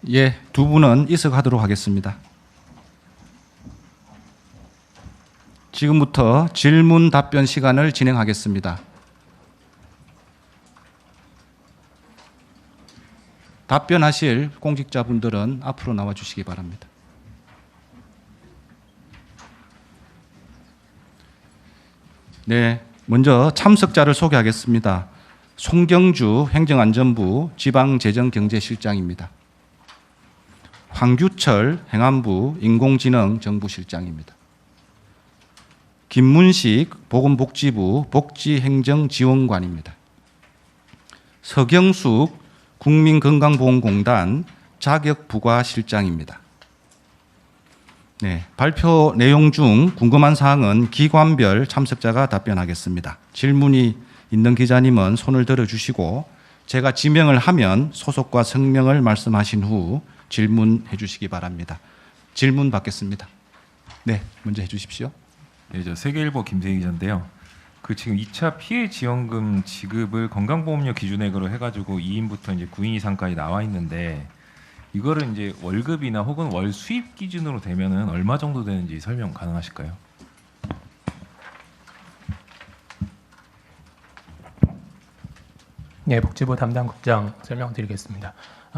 예, 두 분은 이석하도록 하겠습니다. 지금부터 질문 답변 시간을 진행하겠습니다. 답변하실 공직자분들은 앞으로 나와 주시기 바랍니다. 네, 먼저 참석자를 소개하겠습니다. 송경주 행정안전부 지방재정경제실장입니다. 황규철 행안부 인공지능정부실장입니다. 김문식 보건복지부 복지행정지원관입니다. 서경숙 국민건강보험공단 자격부과실장입니다. 네, 발표 내용 중 궁금한 사항은 기관별 참석자가 답변하겠습니다. 질문이 있는 기자님은 손을 들어주시고 제가 지명을 하면 소속과 성명을 말씀하신 후 질문해 주시기 바랍니다. 질문 받겠습니다. 네, 먼저 해주십시오. 네, 저 세계일보 김세희 기자인데요. 그 지금 2차 피해 지원금 지급을 건강보험료 기준액으로 해가지고 2인부터 이제 9인 이상까지 나와 있는데 이거를 이제 월급이나 혹은 월 수입 기준으로 되면은 얼마 정도 되는지 설명 가능하실까요? 네, 복지부 담당 국장 설명드리겠습니다.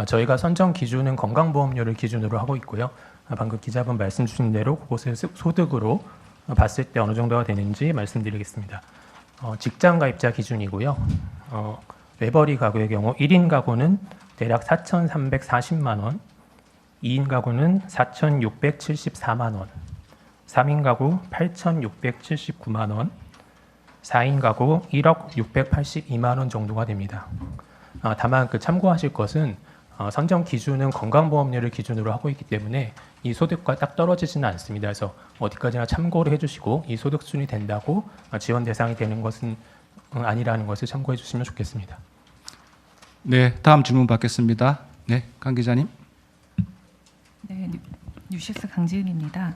저희가 선정 기준은 건강보험료를 기준으로 하고 있고요. 방금 기자분 말씀 주신 대로 그것을 소득으로 봤을 때 어느 정도가 되는지 말씀드리겠습니다. 직장 가입자 기준이고요. 외벌이 가구의 경우 1인 가구는 대략 4,340만 원, 2인 가구는 4,674만 원, 3인 가구 8,679만 원, 4인 가구 1억 682만 원 정도가 됩니다. 다만 참고하실 것은 선정 기준은 건강보험료를 기준으로 하고 있기 때문에 이 소득과 딱 떨어지지는 않습니다. 그래서 어디까지나 참고를 해주시고 이 소득 수준이 된다고 지원 대상이 되는 것은 아니라는 것을 참고해 주시면 좋겠습니다. 네, 다음 질문 받겠습니다. 네, 강 기자님. 네, 뉴시스 강지은입니다.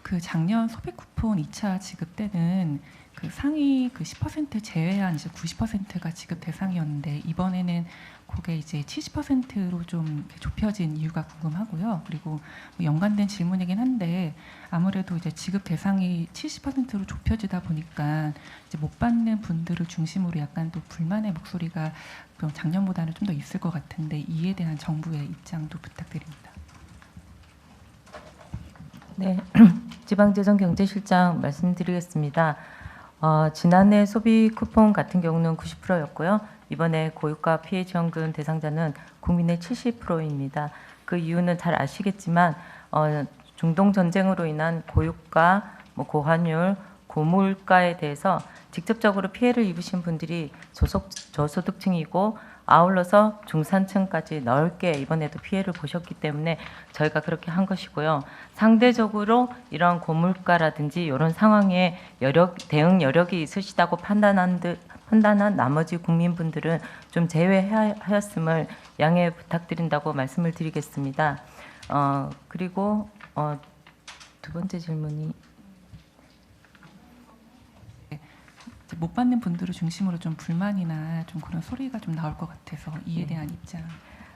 그 작년 소비 쿠폰 2차 지급 때는 그 상위 10% 제외한 이제 90%가 지급 대상이었는데 이번에는 그게 이제 70%로 좀 좁혀진 이유가 궁금하고요. 그리고 뭐 연관된 질문이긴 한데 아무래도 이제 지급 대상이 70%로 좁혀지다 보니까 이제 못 받는 분들을 중심으로 약간 또 불만의 목소리가 좀 작년보다는 좀 더 있을 것 같은데 이에 대한 정부의 입장도 부탁드립니다. 네, 지방재정경제실장 말씀드리겠습니다. 지난해 소비 쿠폰 같은 경우는 90%였고요. 이번에 고유가 피해 지원금 대상자는 국민의 70%입니다. 그 이유는 잘 아시겠지만 중동 전쟁으로 인한 고유가, 고환율, 고물가에 대해서 직접적으로 피해를 입으신 분들이 저소득층이고 아울러서 중산층까지 넓게 이번에도 피해를 보셨기 때문에 저희가 그렇게 한 것이고요. 상대적으로 이런 고물가라든지 이런 상황에 대응 여력이 있으시다고 판단한 나머지 국민분들은 좀 제외하였음을 양해 부탁드린다고 말씀을 드리겠습니다. 그리고 두 번째 질문이 못 받는 분들을 중심으로 좀 불만이나 좀 그런 소리가 좀 나올 것 같아서 이에 대한 입장.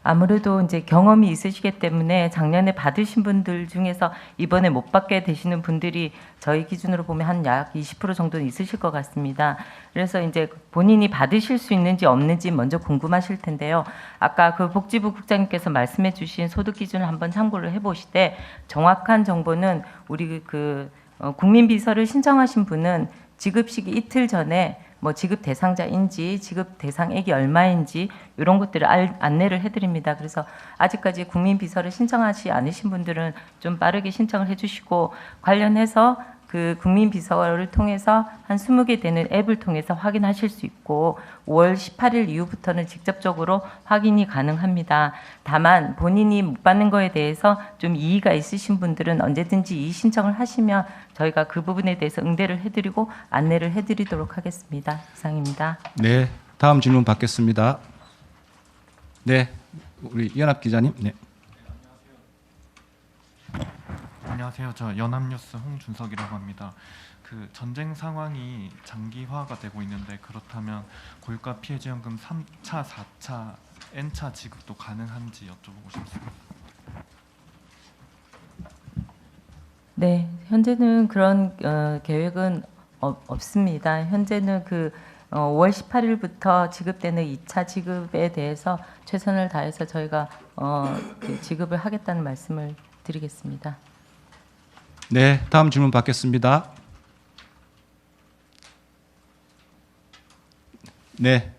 아무래도 이제 경험이 있으시기 때문에 작년에 받으신 분들 중에서 이번에 못 받게 되시는 분들이 저희 기준으로 보면 한 약 20% 정도는 있으실 것 같습니다. 그래서 이제 본인이 받으실 수 있는지 없는지 먼저 궁금하실 텐데요. 아까 그 복지부 국장님께서 말씀해 주신 소득 기준을 한번 참고를 해보시되 정확한 정보는 우리 국민비서를 신청하신 분은 지급 시기 이틀 전에 지급 대상자인지 지급 대상액이 얼마인지 이런 것들을 안내를 해드립니다. 그래서 아직까지 국민비서를 신청하지 않으신 분들은 좀 빠르게 신청을 해주시고 관련해서 그 국민비서를 통해서 한 20개 되는 앱을 통해서 확인하실 수 있고 5월 18일 이후부터는 직접적으로 확인이 가능합니다. 다만 본인이 못 받는 거에 대해서 좀 이의가 있으신 분들은 언제든지 이의 신청을 하시면 저희가 그 부분에 대해서 응대를 해드리고 안내를 해드리도록 하겠습니다. 이상입니다. 네, 다음 질문 받겠습니다. 네, 우리 연합 기자님. 네. 안녕하세요. 저 연합뉴스 홍준석이라고 합니다. 그 전쟁 상황이 장기화가 되고 있는데 그렇다면 고유가 피해 지원금 3차, 4차, N차 지급도 가능한지 여쭤보고 싶습니다. 네, 현재는 그런 계획은 없습니다. 현재는 5월 18일부터 지급되는 2차 지급에 대해서 최선을 다해서 저희가 지급을 하겠다는 말씀을 드리겠습니다. 네, 다음 질문 받겠습니다. 네,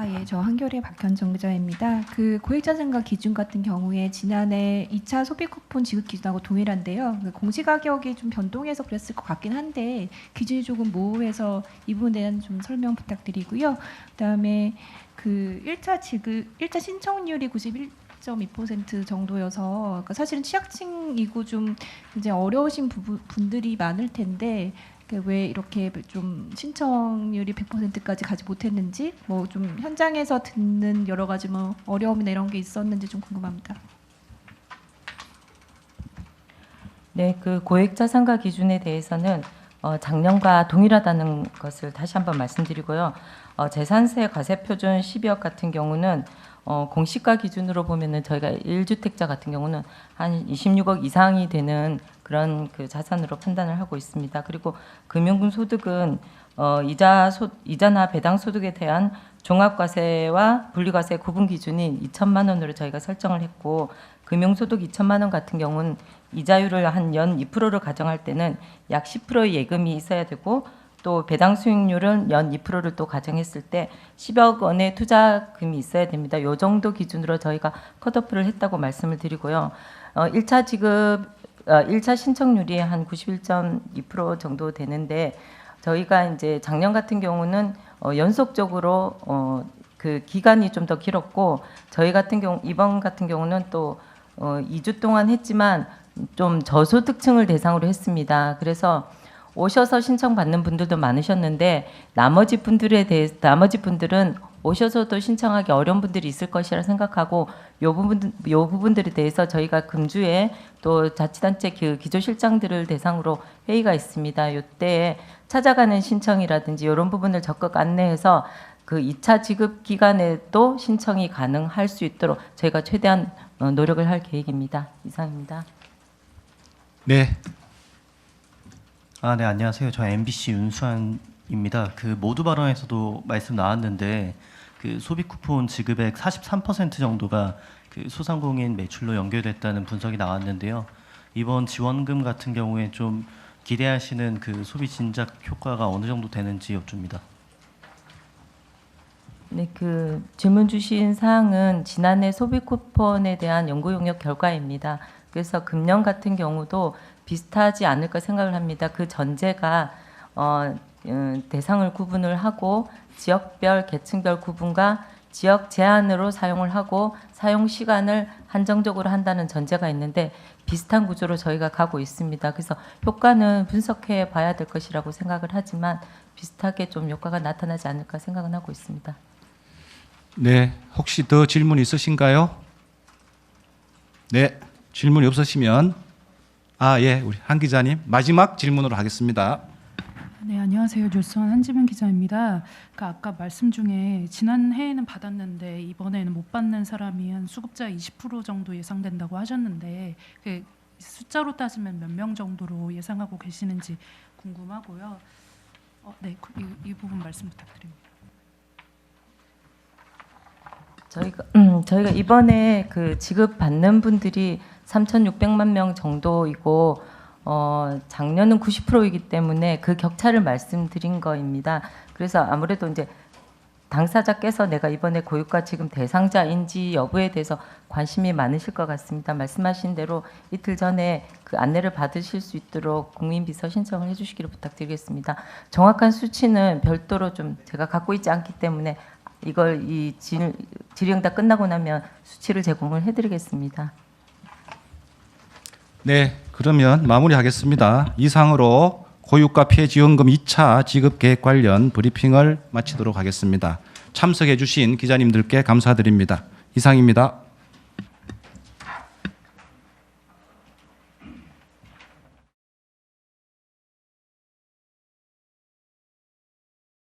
예, 저 한겨레 박현정 기자입니다. 그 고액자 증가 기준 같은 경우에 지난해 2차 소비 쿠폰 지급 기준하고 동일한데요. 그 공시가격이 좀 변동해서 그랬을 것 같긴 한데 기준이 조금 모호해서 이 부분에 대한 좀 설명 부탁드리고요. 그다음에 그 1차 신청률이 91.2% 정도여서 그러니까 사실은 취약층이고 좀 이제 어려우신 분들이 많을 텐데 왜 이렇게 좀 신청률이 100%까지 가지 못했는지 뭐 좀 현장에서 듣는 여러 가지 뭐 어려움이나 이런 게 있었는지 좀 궁금합니다. 네, 그 고액자 상가 기준에 대해서는 작년과 동일하다는 것을 다시 한번 말씀드리고요. 재산세 과세표준 12억 같은 경우는 공시가 기준으로 보면은 저희가 1주택자 같은 경우는 한 26억 이상이 되는 그런 그 자산으로 판단을 하고 있습니다. 그리고 금융금 소득은 이자나 배당 소득에 대한 종합과세와 분리과세 구분 기준인 2천만 원으로 저희가 설정을 했고 금융소득 2천만 원 같은 경우는 이자율을 한 연 2%를 가정할 때는 약 10%의 예금이 있어야 되고 또 배당 수익률은 연 2%를 또 가정했을 때 10억 원의 투자금이 있어야 됩니다. 요 정도 기준으로 저희가 컷오프를 했다고 말씀을 드리고요. 1차 신청률이 한 91.2% 정도 되는데 저희가 이제 작년 같은 경우는 연속적으로 그 기간이 좀 더 길었고 저희 같은 경우 이번 같은 경우는 또 2주 동안 했지만 좀 저소득층을 대상으로 했습니다. 그래서 오셔서 신청받는 분들도 많으셨는데 나머지 분들은 오셔서도 신청하기 어려운 분들이 있을 것이라 생각하고 요 부분들에 대해서 저희가 금주에 또 자치단체 그 기조실장들을 대상으로 회의가 있습니다. 요때 찾아가는 신청이라든지 이런 부분을 적극 안내해서 그 2차 지급 기간에도 신청이 가능할 수 있도록 저희가 최대한 노력을 할 계획입니다. 이상입니다. 네, 네, 안녕하세요. 저 MBC 윤수환입니다. 그 모두 발언에서도 말씀 나왔는데 그 소비 쿠폰 지급액 43% 정도가 그 소상공인 매출로 연결됐다는 분석이 나왔는데요. 이번 지원금 같은 경우에 좀 기대하시는 그 소비 진작 효과가 어느 정도 되는지 여쭙니다. 네, 그 질문 주신 사항은 지난해 소비 쿠폰에 대한 연구 용역 결과입니다. 그래서 금년 같은 경우도 비슷하지 않을까 생각을 합니다. 그 전제가 대상을 구분을 하고 지역별, 계층별 구분과 지역 제한으로 사용을 하고 사용 시간을 한정적으로 한다는 전제가 있는데 비슷한 구조로 저희가 가고 있습니다. 그래서 효과는 분석해 봐야 될 것이라고 생각을 하지만 비슷하게 좀 효과가 나타나지 않을까 생각은 하고 있습니다. 네, 혹시 더 질문 있으신가요? 네, 질문이 없으시면 예, 우리 한 기자님 마지막 질문으로 하겠습니다. 네, 안녕하세요. 뉴스원 한지민 기자입니다. 그러니까 아까 말씀 중에 지난해에는 받았는데 이번에는 못 받는 사람이 한 수급자 20% 정도 예상된다고 하셨는데 그 숫자로 따지면 몇 명 정도로 예상하고 계시는지 궁금하고요. 네, 이 부분 말씀 부탁드립니다. 저희가 이번에 그 지급 받는 분들이 3,600만 명 정도이고 작년은 90%이기 때문에 그 격차를 말씀드린 거입니다. 그래서 아무래도 이제 당사자께서 내가 이번에 고유가 지금 대상자인지 여부에 대해서 관심이 많으실 것 같습니다. 말씀하신 대로 이틀 전에 그 안내를 받으실 수 있도록 국민비서 신청을 해주시기를 부탁드리겠습니다. 정확한 수치는 별도로 좀 제가 갖고 있지 않기 때문에 이걸 이 질의응답 끝나고 나면 수치를 제공을 해드리겠습니다. 네, 그러면 마무리하겠습니다. 이상으로 고유가 피해 지원금 2차 지급 계획 관련 브리핑을 마치도록 하겠습니다. 참석해 주신 기자님들께 감사드립니다. 이상입니다.